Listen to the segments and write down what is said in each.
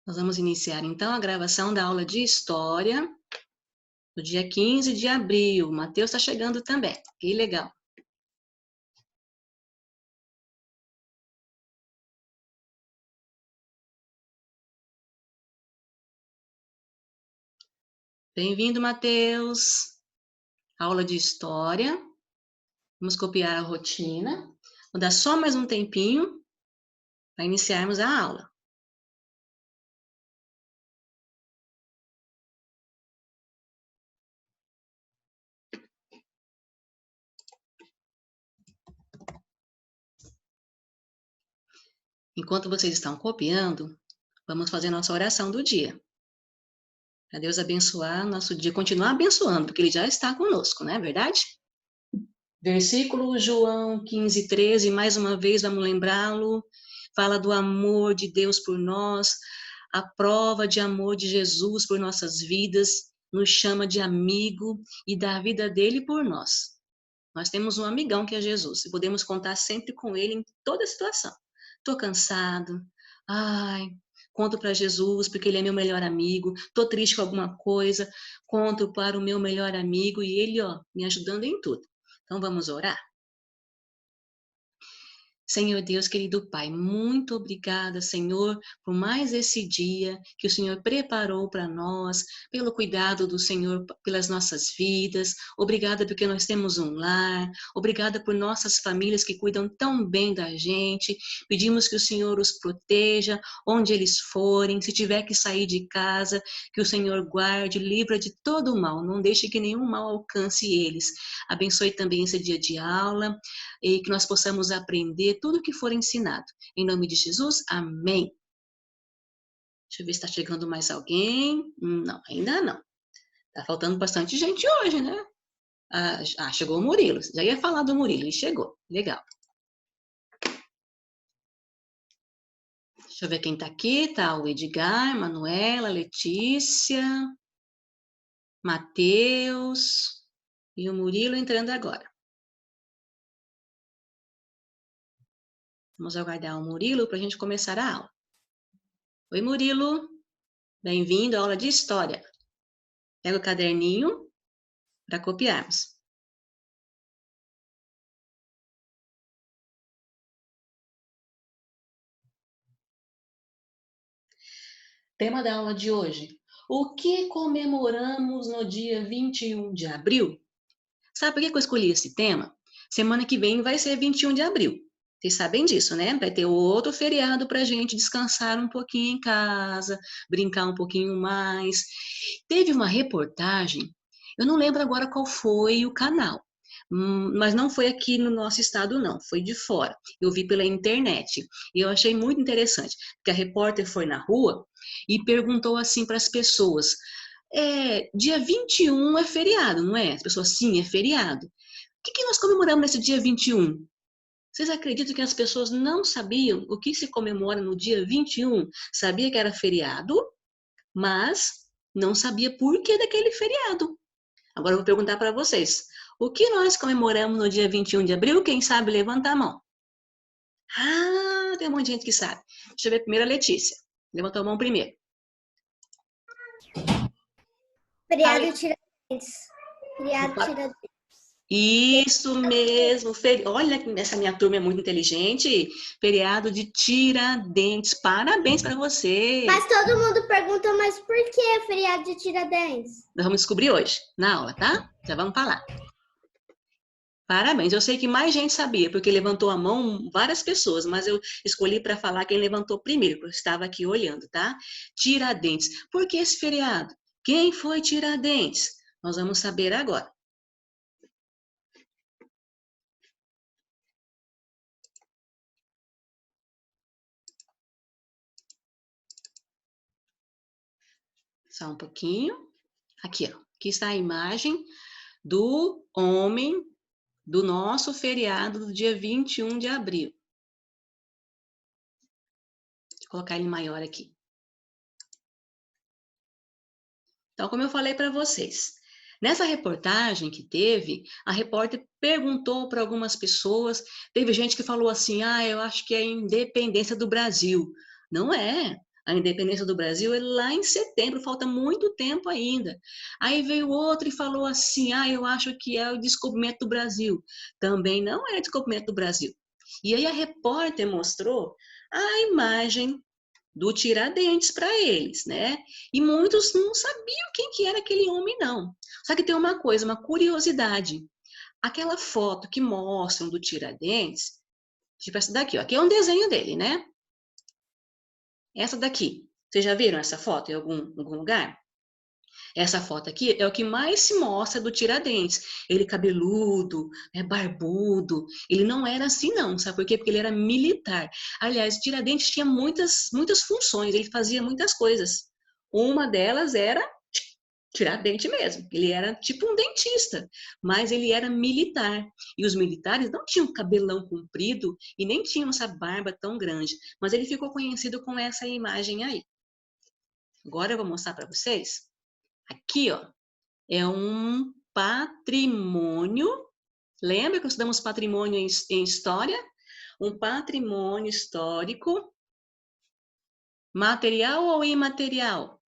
Nós vamos iniciar, então, a gravação da aula de História do dia 15 de abril. O Matheus está chegando também. Que legal. Bem-vindo, Matheus. Aula de História. Vamos copiar a rotina. Vou dar só mais um tempinho para iniciarmos a aula. Enquanto vocês estão copiando, vamos fazer nossa oração do dia. Para Deus abençoar nosso dia, continuar abençoando, porque Ele já está conosco, não é verdade? Versículo João 15, 13, mais uma vez vamos lembrá-lo. Fala do amor de Deus por nós, a prova de amor de Jesus por nossas vidas, nos chama de amigo e dá a vida dele por nós. Nós temos um amigão que é Jesus e podemos contar sempre com ele em toda situação. Estou cansado, ai, conto para Jesus porque ele é meu melhor amigo, estou triste com alguma coisa, conto para o meu melhor amigo e ele, me ajudando em tudo. Então vamos orar? Senhor Deus, querido Pai, muito obrigada, Senhor, por mais esse dia que o Senhor preparou para nós, pelo cuidado do Senhor pelas nossas vidas. Obrigada porque nós temos um lar. Obrigada por nossas famílias que cuidam tão bem da gente. Pedimos que o Senhor os proteja onde eles forem. Se tiver que sair de casa, que o Senhor guarde, livra de todo o mal. Não deixe que nenhum mal alcance eles. Abençoe também esse dia de aula e que nós possamos aprender tudo o que for ensinado. Em nome de Jesus, amém. Deixa eu ver se está chegando mais alguém. Não, ainda não. Está faltando bastante gente hoje, né? Chegou o Murilo. Já ia falar do Murilo e chegou. Legal. Deixa eu ver quem está aqui. Tá o Edgar, Manuela, Letícia, Matheus e o Murilo entrando agora. Vamos aguardar o Murilo para a gente começar a aula. Oi, Murilo. Bem-vindo à aula de História. Pega o caderninho para copiarmos. Tema da aula de hoje: o que comemoramos no dia 21 de abril? Sabe por que eu escolhi esse tema? Semana que vem vai ser 21 de abril. Vocês sabem disso, né? Vai ter outro feriado para a gente descansar um pouquinho em casa, brincar um pouquinho mais. Teve uma reportagem, eu não lembro agora qual foi o canal, mas não foi aqui no nosso estado, não, foi de fora. Eu vi pela internet e eu achei muito interessante, porque a repórter foi na rua e perguntou assim para as pessoas: dia 21 é feriado, não é? As pessoas, sim, é feriado. O que nós comemoramos nesse dia 21? Vocês acreditam que as pessoas não sabiam o que se comemora no dia 21? Sabia que era feriado, mas não sabia por que daquele feriado. Agora eu vou perguntar para vocês: o que nós comemoramos no dia 21 de abril? Quem sabe, levanta a mão. Tem um monte de gente que sabe. Deixa eu ver primeiro a Letícia. Levantou a mão primeiro. Feriado Tiradentes. Feriado Tiradentes. Isso mesmo. Olha, essa minha turma é muito inteligente. Feriado de Tiradentes. Parabéns para você. Mas todo mundo pergunta, mas por que feriado de Tiradentes? Nós vamos descobrir hoje, na aula, tá? Já vamos falar. Parabéns. Eu sei que mais gente sabia, porque levantou a mão várias pessoas, mas eu escolhi para falar quem levantou primeiro, porque eu estava aqui olhando, tá? Tiradentes. Por que esse feriado? Quem foi Tiradentes? Nós vamos saber agora. Só um pouquinho. Aqui, ó. Aqui está a imagem do homem do nosso feriado do dia 21 de abril. Vou colocar ele maior aqui. Então, como eu falei para vocês, nessa reportagem que teve, a repórter perguntou para algumas pessoas, teve gente que falou assim, eu acho que é a independência do Brasil. Não é. A independência do Brasil é lá em setembro, falta muito tempo ainda. Aí veio outro e falou assim, eu acho que é o descobrimento do Brasil. Também não é descobrimento do Brasil. E aí a repórter mostrou a imagem do Tiradentes para eles, né? E muitos não sabiam quem que era aquele homem, não. Só que tem uma coisa, uma curiosidade. Aquela foto que mostram do Tiradentes, tipo essa daqui, ó, aqui é um desenho dele, né? Essa daqui, vocês já viram essa foto em algum lugar? Essa foto aqui é o que mais se mostra do Tiradentes. Ele cabeludo, barbudo. Ele não era assim não, sabe por quê? Porque ele era militar. Aliás, Tiradentes tinha muitas funções, ele fazia muitas coisas. Uma delas era tirar dente mesmo. Ele era tipo um dentista, mas ele era militar. E os militares não tinham cabelão comprido e nem tinham essa barba tão grande. Mas ele ficou conhecido com essa imagem aí. Agora eu vou mostrar para vocês. Aqui, ó, é um patrimônio. Lembra que estudamos patrimônio em história? Um patrimônio histórico material ou imaterial?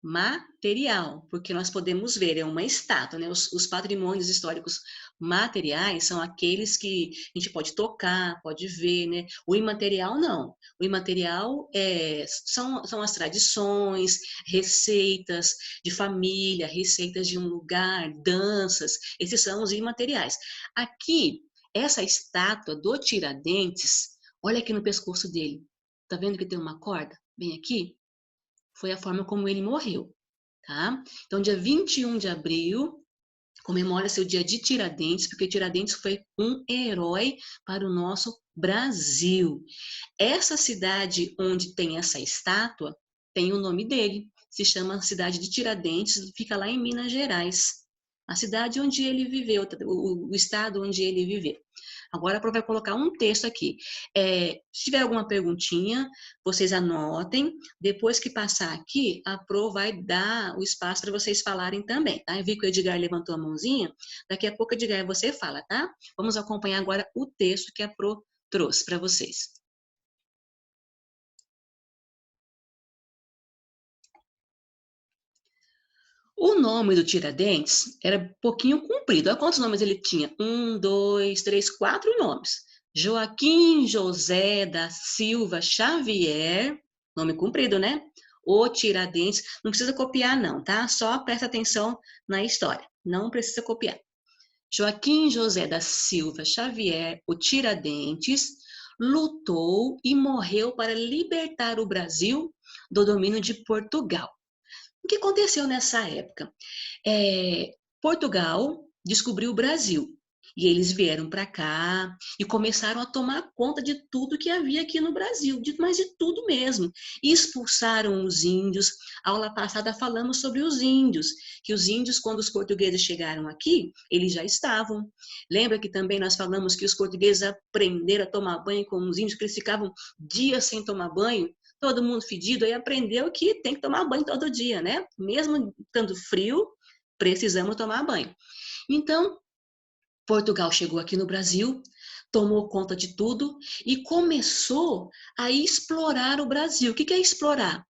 Material, porque nós podemos ver, é uma estátua, né? Os patrimônios históricos materiais são aqueles que a gente pode tocar, pode ver, né? O imaterial, não. O imaterial são as tradições, receitas de família, receitas de um lugar, danças, esses são os imateriais. Aqui, essa estátua do Tiradentes, olha aqui no pescoço dele. Tá vendo que tem uma corda? Bem aqui? Foi a forma como ele morreu, tá? Então, dia 21 de abril, comemora-se o dia de Tiradentes, porque Tiradentes foi um herói para o nosso Brasil. Essa cidade onde tem essa estátua, tem o nome dele, se chama cidade de Tiradentes, fica lá em Minas Gerais. A cidade onde ele viveu, o estado onde ele viveu. Agora a Pro vai colocar um texto aqui. Se tiver alguma perguntinha, vocês anotem. Depois que passar aqui, a Pro vai dar o espaço para vocês falarem também, tá? Eu vi que o Edgar levantou a mãozinha. Daqui a pouco, Edgar, você fala, tá? Vamos acompanhar agora o texto que a Pro trouxe para vocês. O nome do Tiradentes era um pouquinho comprido. Olha quantos nomes ele tinha. 1, 2, 3, 4 nomes. Joaquim José da Silva Xavier. Nome comprido, né? O Tiradentes. Não precisa copiar, não, tá? Só presta atenção na história. Não precisa copiar. Joaquim José da Silva Xavier, o Tiradentes, lutou e morreu para libertar o Brasil do domínio de Portugal. O que aconteceu nessa época? Portugal descobriu o Brasil e eles vieram para cá e começaram a tomar conta de tudo que havia aqui no Brasil, mas de tudo mesmo. E expulsaram os índios. A aula passada falamos sobre os índios, que os índios, quando os portugueses chegaram aqui, eles já estavam. Lembra que também nós falamos que os portugueses aprenderam a tomar banho com os índios, que eles ficavam dias sem tomar banho? Todo mundo fedido, aí aprendeu que tem que tomar banho todo dia, né? Mesmo estando frio, precisamos tomar banho. Então, Portugal chegou aqui no Brasil, tomou conta de tudo e começou a explorar o Brasil. O que é explorar?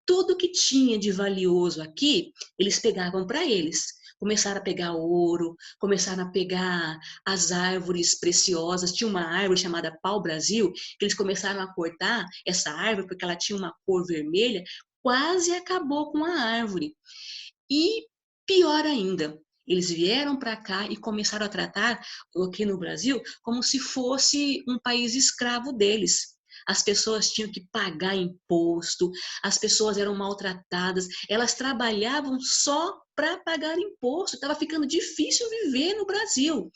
Tudo que tinha de valioso aqui, eles pegavam para eles. Começaram a pegar ouro, começaram a pegar as árvores preciosas. Tinha uma árvore chamada pau-brasil, que eles começaram a cortar essa árvore porque ela tinha uma cor vermelha, quase acabou com a árvore. E pior ainda, eles vieram para cá e começaram a tratar aqui no Brasil como se fosse um país escravo deles. As pessoas tinham que pagar imposto, as pessoas eram maltratadas, elas trabalhavam só para pagar imposto, estava ficando difícil viver no Brasil.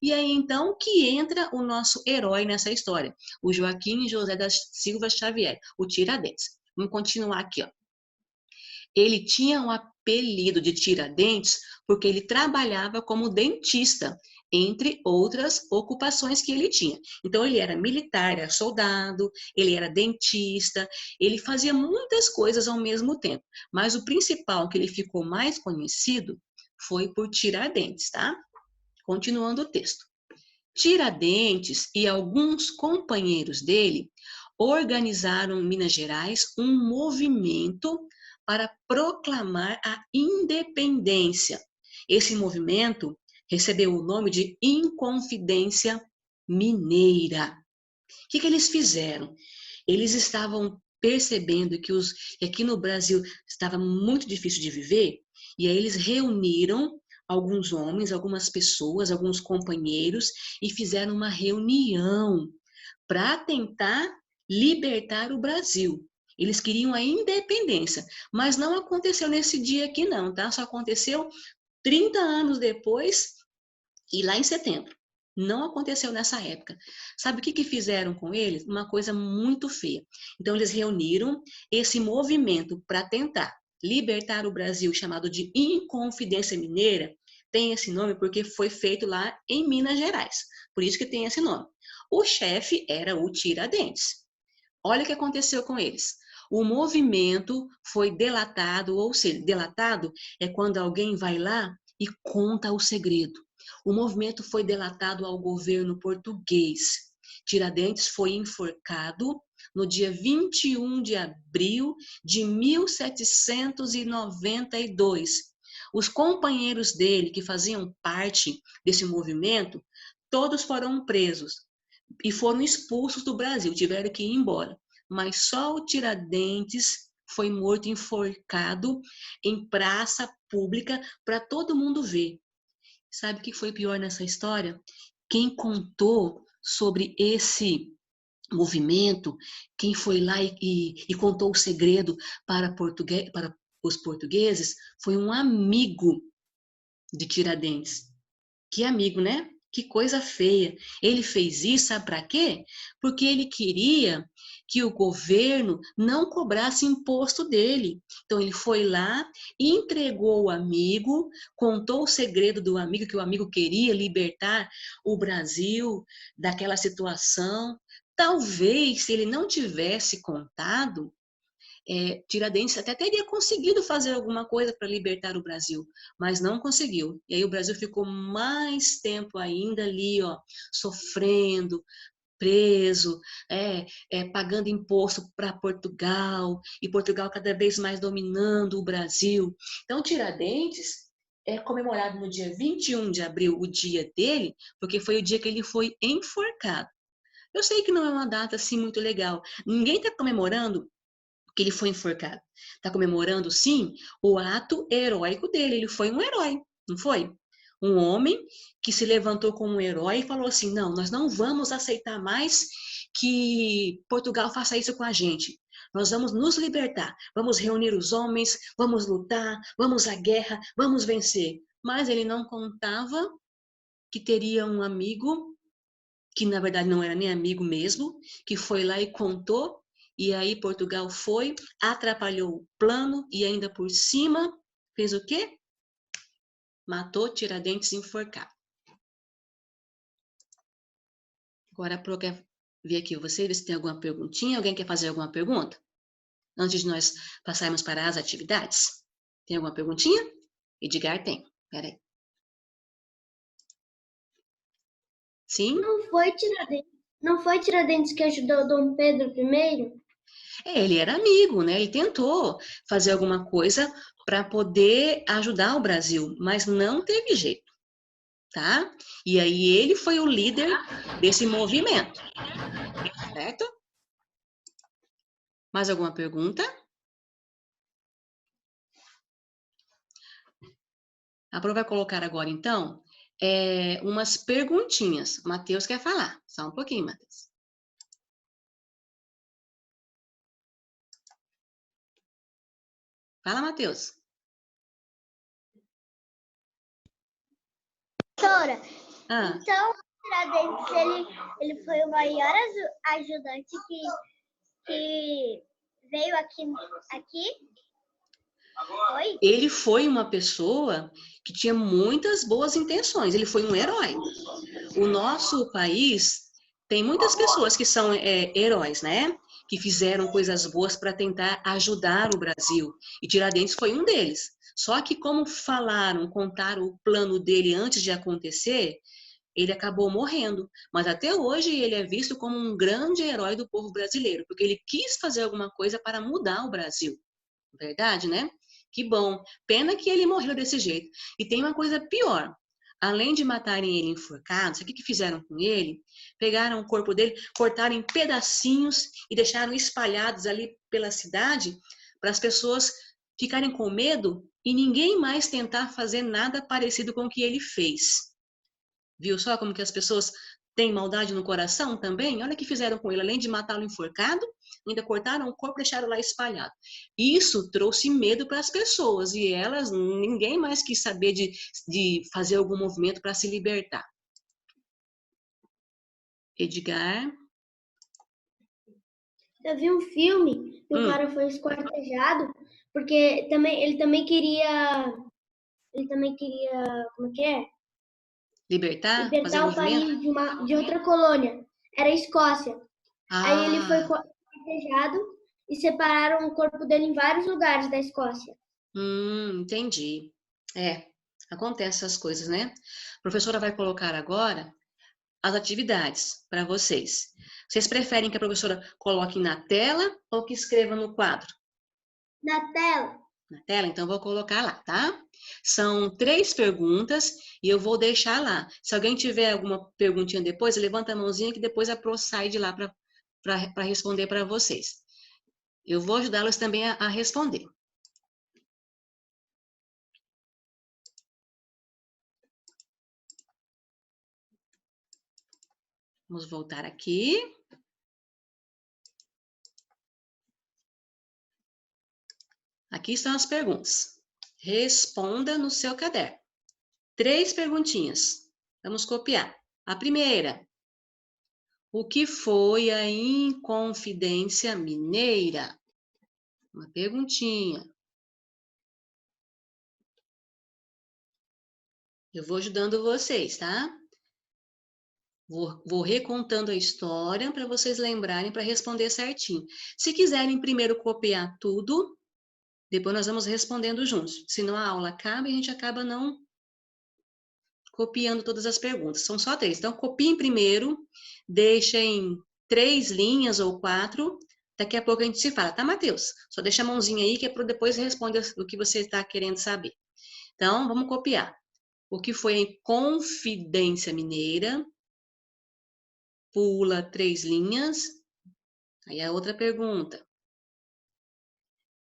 E aí então que entra o nosso herói nessa história, o Joaquim José da Silva Xavier, o Tiradentes. Vamos continuar aqui, ó. Ele tinha um apelido de Tiradentes porque ele trabalhava como dentista, entre outras ocupações que ele tinha. Então, ele era militar, era soldado, ele era dentista, ele fazia muitas coisas ao mesmo tempo. Mas o principal que ele ficou mais conhecido foi por Tiradentes, tá? Continuando o texto. Tiradentes e alguns companheiros dele organizaram em Minas Gerais um movimento para proclamar a independência. Esse movimento recebeu o nome de Inconfidência Mineira. O que eles fizeram? Eles estavam percebendo que aqui no Brasil estava muito difícil de viver, e aí eles reuniram alguns homens, algumas pessoas, alguns companheiros, e fizeram uma reunião para tentar libertar o Brasil. Eles queriam a independência, mas não aconteceu nesse dia aqui não, tá? Só aconteceu 30 anos depois e lá em setembro. Não aconteceu nessa época. Sabe o que fizeram com eles? Uma coisa muito feia. Então, eles reuniram esse movimento para tentar libertar o Brasil, chamado de Inconfidência Mineira. Tem esse nome porque foi feito lá em Minas Gerais. Por isso que tem esse nome. O chefe era o Tiradentes. Olha o que aconteceu com eles. O movimento foi delatado, ou seja, delatado é quando alguém vai lá e conta o segredo. O movimento foi delatado ao governo português. Tiradentes foi enforcado no dia 21 de abril de 1792. Os companheiros dele, que faziam parte desse movimento, todos foram presos e foram expulsos do Brasil, tiveram que ir embora. Mas só o Tiradentes foi morto enforcado em praça pública para todo mundo ver. Sabe o que foi pior nessa história? Quem contou sobre esse movimento, quem foi lá e contou o segredo para os portugueses, foi um amigo de Tiradentes. Que amigo, né? Que coisa feia. Ele fez isso, sabe para quê? Porque ele queria que o governo não cobrasse imposto dele. Então ele foi lá, entregou o amigo, contou o segredo do amigo, que o amigo queria libertar o Brasil daquela situação. Talvez, se ele não tivesse contado, Tiradentes até teria conseguido fazer alguma coisa para libertar o Brasil, mas não conseguiu. E aí o Brasil ficou mais tempo ainda ali, ó, sofrendo, preso, pagando imposto para Portugal, e Portugal cada vez mais dominando o Brasil. Então, Tiradentes é comemorado no dia 21 de abril, o dia dele, porque foi o dia que ele foi enforcado. Eu sei que não é uma data assim muito legal. Ninguém está comemorando que ele foi enforcado. Está comemorando, sim, o ato heróico dele. Ele foi um herói, não foi? Um homem que se levantou como um herói e falou assim, não, nós não vamos aceitar mais que Portugal faça isso com a gente. Nós vamos nos libertar, vamos reunir os homens, vamos lutar, vamos à guerra, vamos vencer. Mas ele não contava que teria um amigo, que na verdade não era nem amigo mesmo, que foi lá e contou. E aí Portugal foi, atrapalhou o plano e ainda por cima fez o quê? Matou Tiradentes enforcado. Agora a Pro quer ver aqui você, ver se tem alguma perguntinha. Alguém quer fazer alguma pergunta? Antes de nós passarmos para as atividades. Tem alguma perguntinha? Edgar tem. Peraí. Sim? Não foi Tiradentes que ajudou Dom Pedro I? Ele era amigo, né? Ele tentou fazer alguma coisa para poder ajudar o Brasil, mas não teve jeito, tá? E aí ele foi o líder desse movimento, certo? Mais alguma pergunta? A Pro vai colocar agora, então, umas perguntinhas. O Matheus quer falar. Só um pouquinho, Matheus. Fala, Matheus. Doutora, Ah, então Tiradentes ele foi o maior ajudante que veio aqui? Foi? ele foi uma pessoa que tinha muitas boas intenções. Ele foi um herói. O nosso país tem muitas pessoas que são heróis, né? Que fizeram coisas boas para tentar ajudar o Brasil. E Tiradentes foi um deles. Só que como contaram o plano dele antes de acontecer, ele acabou morrendo, mas até hoje ele é visto como um grande herói do povo brasileiro, porque ele quis fazer alguma coisa para mudar o Brasil. Verdade, né? Que bom. Pena que ele morreu desse jeito. E tem uma coisa pior. Além de matarem ele enforcado, sabe o que fizeram com ele? Pegaram o corpo dele, cortaram em pedacinhos e deixaram espalhados ali pela cidade para as pessoas ficarem com medo e ninguém mais tentar fazer nada parecido com o que ele fez. Viu só como que as pessoas têm maldade no coração também? Olha o que fizeram com ele. Além de matá-lo enforcado, ainda cortaram o corpo e deixaram lá espalhado. Isso trouxe medo para as pessoas e elas, ninguém mais quis saber de fazer algum movimento para se libertar. Edgar? Eu vi um filme que o cara foi esquartejado porque ele também queria, como é que é? Libertar? Fazer Libertar o movimento? país de outra colônia. Era a Escócia. Aí ele foi Ah, esquartejado e separaram o corpo dele em vários lugares da Escócia. entendi. É, acontece essas coisas, né? A professora vai colocar agora as atividades para vocês. Vocês preferem que a professora coloque na tela ou que escreva no quadro? Na tela. Na tela, então vou colocar lá, tá? São 3 perguntas e eu vou deixar lá. Se alguém tiver alguma perguntinha depois, levanta a mãozinha que depois a Pro sai de lá para responder para vocês. Eu vou ajudá-los também a responder. Vamos voltar aqui. Aqui estão as perguntas. Responda no seu caderno. 3 perguntinhas. Vamos copiar. A primeira. O que foi a Inconfidência Mineira? Uma perguntinha. Eu vou ajudando vocês, tá? Vou recontando a história para vocês lembrarem para responder certinho. Se quiserem primeiro copiar tudo, depois nós vamos respondendo juntos. Senão a aula acaba e a gente acaba não copiando todas as perguntas. São só 3. Então, copiem primeiro, deixem 3 linhas ou 4. Daqui a pouco a gente se fala, tá, Matheus? Só deixa a mãozinha aí que é para depois responder o que você está querendo saber. Então, vamos copiar. O que foi a Confidência Mineira? Pula 3 linhas. Aí a outra pergunta.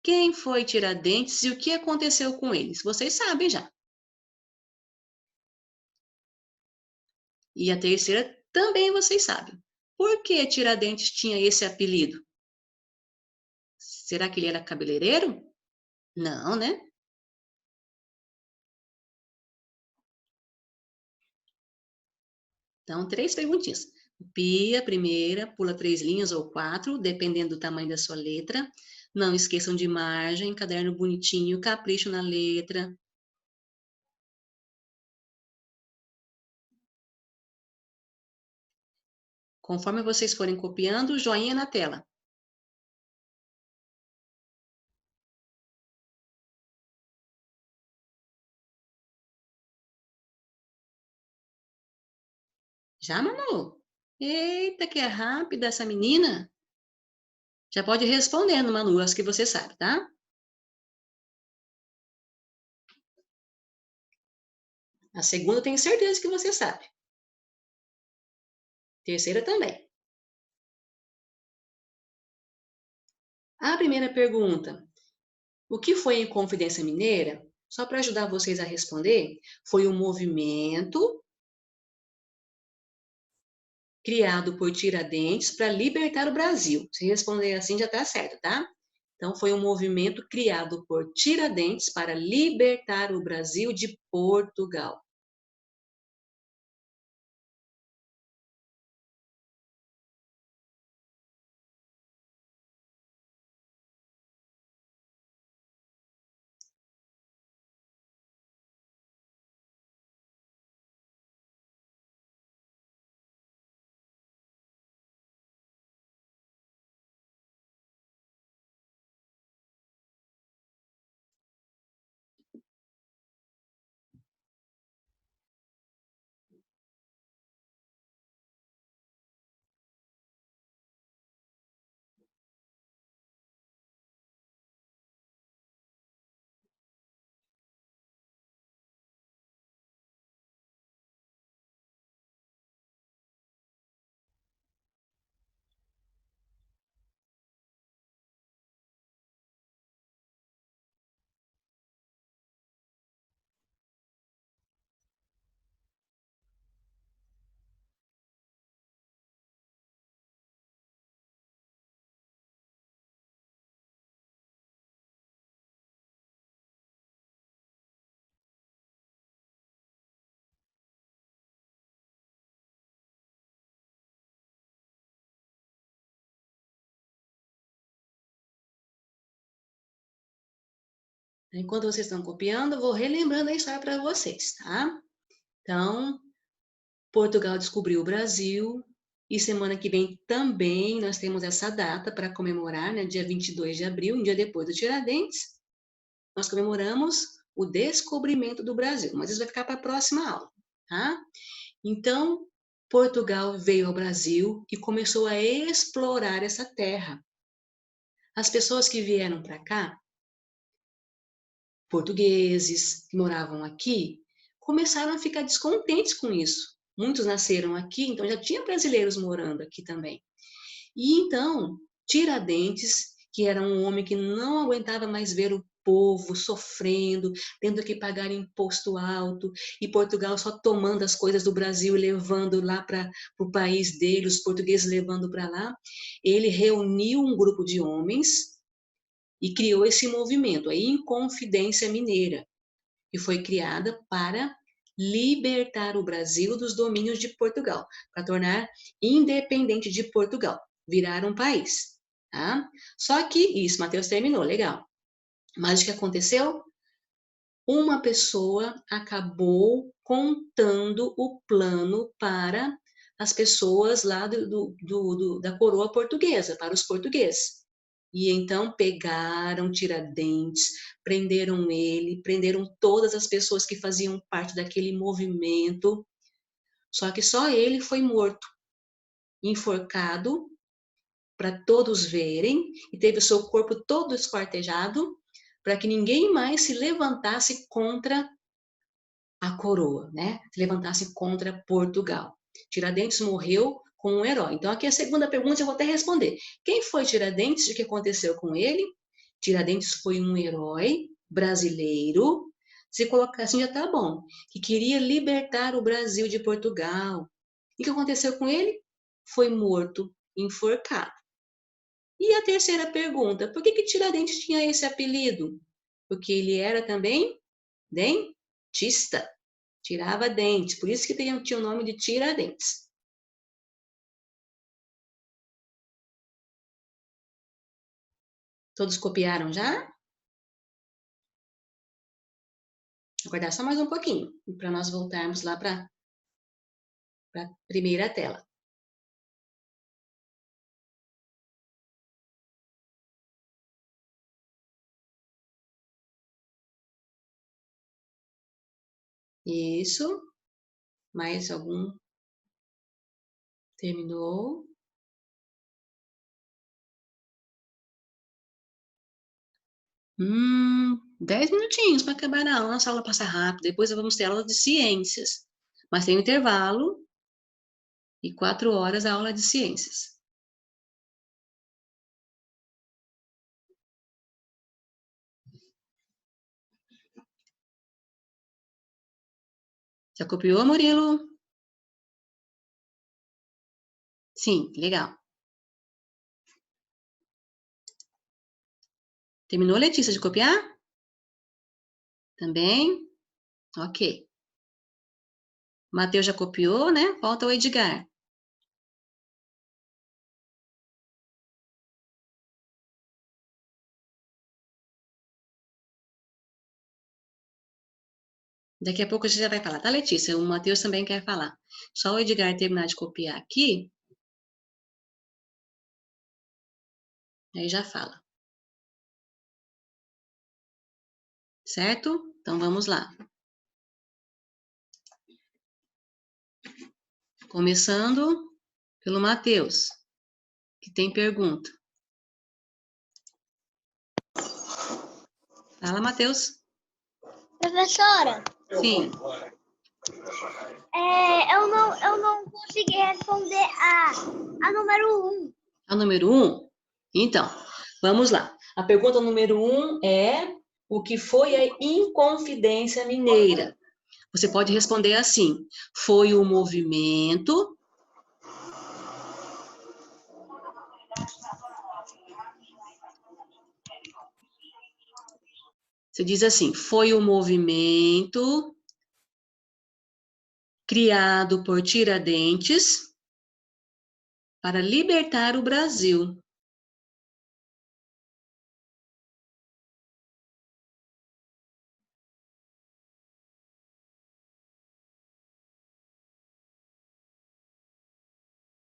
Quem foi Tiradentes e o que aconteceu com eles? Vocês sabem já. E a terceira também vocês sabem. Por que Tiradentes tinha esse apelido? Será que ele era cabeleireiro? Não, né? Então, 3 perguntinhas. Copia a primeira, pula 3 linhas ou 4, dependendo do tamanho da sua letra. Não esqueçam de margem, caderno bonitinho, capricho na letra. Conforme vocês forem copiando, joinha na tela. Já, Manu? Eita, que é rápida essa menina. Já pode ir respondendo, Manu, as que você sabe, tá? A segunda eu tenho certeza que você sabe. Terceira também. A primeira pergunta. O que foi a Inconfidência Mineira? Só para ajudar vocês a responder, foi um movimento criado por Tiradentes para libertar o Brasil. Se responder assim já está certo, tá? Então, foi um movimento criado por Tiradentes para libertar o Brasil de Portugal. Enquanto vocês estão copiando, eu vou relembrando a história para vocês, tá? Então, Portugal descobriu o Brasil, e semana que vem também nós temos essa data para comemorar, né? Dia 22 de abril, um dia depois do Tiradentes, nós comemoramos o descobrimento do Brasil, mas isso vai ficar para a próxima aula, tá? Então, Portugal veio ao Brasil e começou a explorar essa terra. As pessoas que vieram para cá, portugueses que moravam aqui, começaram a ficar descontentes com isso. Muitos nasceram aqui, então já tinha brasileiros morando aqui também. E então, Tiradentes, que era um homem que não aguentava mais ver o povo sofrendo, tendo que pagar imposto alto, e Portugal só tomando as coisas do Brasil e levando lá para o país dele, os portugueses levando para lá, ele reuniu um grupo de homens e criou esse movimento, a Inconfidência Mineira, que foi criada para libertar o Brasil dos domínios de Portugal, para tornar independente de Portugal, virar um país. Tá? Só que isso, Mateus terminou, legal. Mas o que aconteceu? Uma pessoa acabou contando o plano para as pessoas lá da coroa portuguesa, para os portugueses. E então pegaram Tiradentes, prenderam ele, prenderam todas as pessoas que faziam parte daquele movimento. Só que só ele foi morto, enforcado, para todos verem, e teve o seu corpo todo esquartejado, para que ninguém mais se levantasse contra a coroa, né? Se levantasse contra Portugal. Tiradentes morreu como um herói. Então, aqui a segunda pergunta eu vou até responder. Quem foi Tiradentes e o que aconteceu com ele? Tiradentes foi um herói brasileiro, se colocar assim já tá bom, que queria libertar o Brasil de Portugal. E o que aconteceu com ele? Foi morto, enforcado. E a terceira pergunta, por que Tiradentes tinha esse apelido? Porque ele era também dentista, tirava dentes, por isso que tinha o nome de Tiradentes. Todos copiaram já? Aguardar só mais um pouquinho, para nós voltarmos lá para a primeira tela. Isso. Mais algum? Terminou. Hum, 10 minutinhos para acabar a aula. Nossa aula passa rápido. Depois vamos ter aula de ciências. Mas tem um intervalo e 4 horas a aula de ciências. Já copiou, Murilo? Sim, legal. Terminou, Letícia, de copiar? Também? Ok. Matheus já copiou, né? Falta o Edgar. Daqui a pouco você já vai falar, tá, Letícia? O Matheus também quer falar. Só o Edgar terminar de copiar aqui, aí já fala. Certo? Então vamos lá. Começando pelo Matheus, que tem pergunta. Fala, Matheus. Professora, Sim. eu não consegui responder a número 1. A número 1? Então, vamos lá. A pergunta número 1 é: o que foi a Inconfidência Mineira? Você pode responder assim: foi o movimento. Você diz assim: foi o movimento criado por Tiradentes para libertar o Brasil.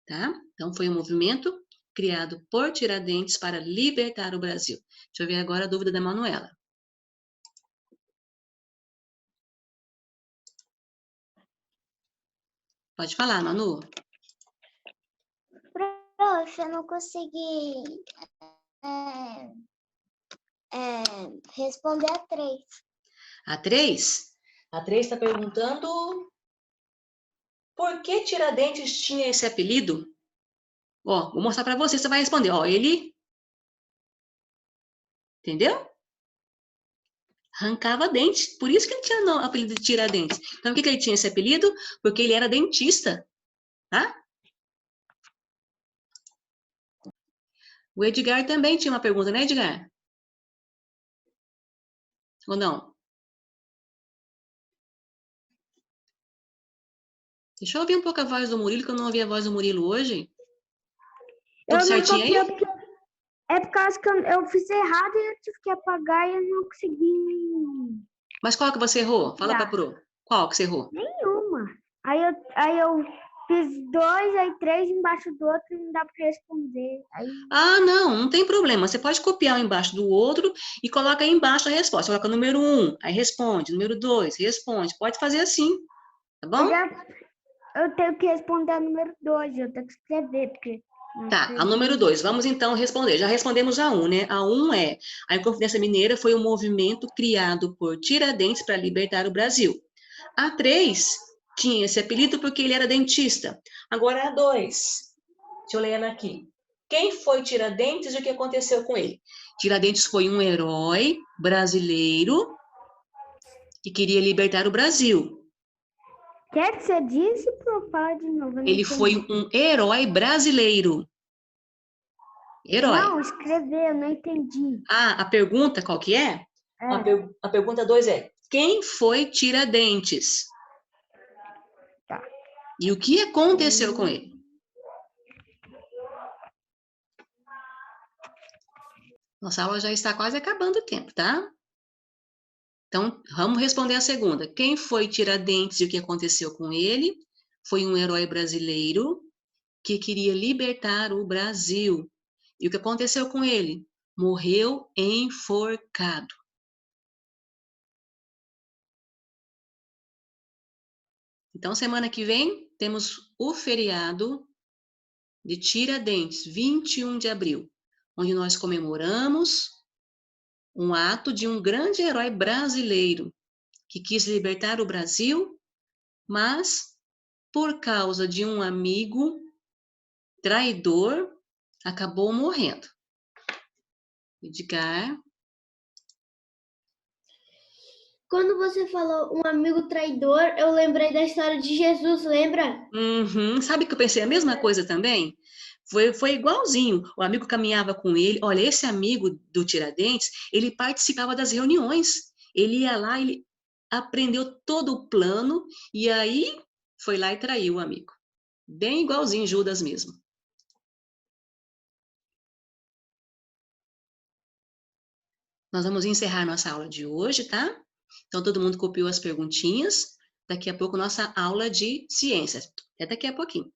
tá? Então, foi um movimento criado por Tiradentes para libertar o Brasil. Deixa eu ver agora a dúvida da Manuela. Pode falar, Manu. Prof, eu não consegui responder a 3. A 3? A 3 está perguntando por que Tiradentes tinha esse apelido? Ó, vou mostrar para você, você vai responder. Ó, ele... Entendeu? Arrancava dentes. Por isso que ele tinha o apelido de Tiradentes. Então, por que ele tinha esse apelido? Porque ele era dentista, tá? O Edgar também tinha uma pergunta, né, Edgar? Ou não? Deixa eu ouvir um pouco a voz do Murilo, que eu não ouvi a voz do Murilo hoje. Tudo certinho aí? É por causa que eu fiz errado e eu tive que apagar e eu não consegui Mas qual que você errou? Fala pra Pro. Qual que você errou? nenhuma. Aí eu fiz 2, aí 3 embaixo do outro e não dá para responder. Ah, não tem problema. Você pode copiar um embaixo do outro e coloca aí embaixo a resposta. Coloca número 1, aí responde. Número 2, responde. Pode fazer assim, tá bom? Eu tenho que responder a número 2, eu tenho que escrever, porque... Tá, a número 2. Vamos então responder. Já respondemos a 1, né? A 1 é: a Inconfidência Mineira foi um movimento criado por Tiradentes para libertar o Brasil. A 3 tinha esse apelido porque ele era dentista. Agora a 2. Deixa eu ler ela aqui. Quem foi Tiradentes e o que aconteceu com ele? Tiradentes foi um herói brasileiro que queria libertar o Brasil. Quer que você disse, Pro? Fala de novo. Ele foi um herói brasileiro. Herói. Não, escrever, eu não entendi. Ah, a pergunta qual que é? A pergunta 2 é: quem foi Tiradentes? Tá. E o que aconteceu com ele? Nossa aula já está quase acabando o tempo, tá? Então, vamos responder a segunda. Quem foi Tiradentes e o que aconteceu com ele? Foi um herói brasileiro que queria libertar o Brasil. E o que aconteceu com ele? Morreu enforcado. Então, semana que vem, temos o feriado de Tiradentes, 21 de abril, onde nós comemoramos um ato de um grande herói brasileiro que quis libertar o Brasil, mas, por causa de um amigo traidor, acabou morrendo. Edgar. Quando você falou um amigo traidor, eu lembrei da história de Jesus, lembra? Uhum. Sabe que eu pensei a mesma coisa também? Foi igualzinho. O amigo caminhava com ele. Olha, esse amigo do Tiradentes, ele participava das reuniões. Ele ia lá, ele aprendeu todo o plano e aí foi lá e traiu o amigo. Bem igualzinho Judas mesmo. Nós vamos encerrar nossa aula de hoje, tá? Então, todo mundo copiou as perguntinhas. Daqui a pouco, nossa aula de ciências. Até daqui a pouquinho.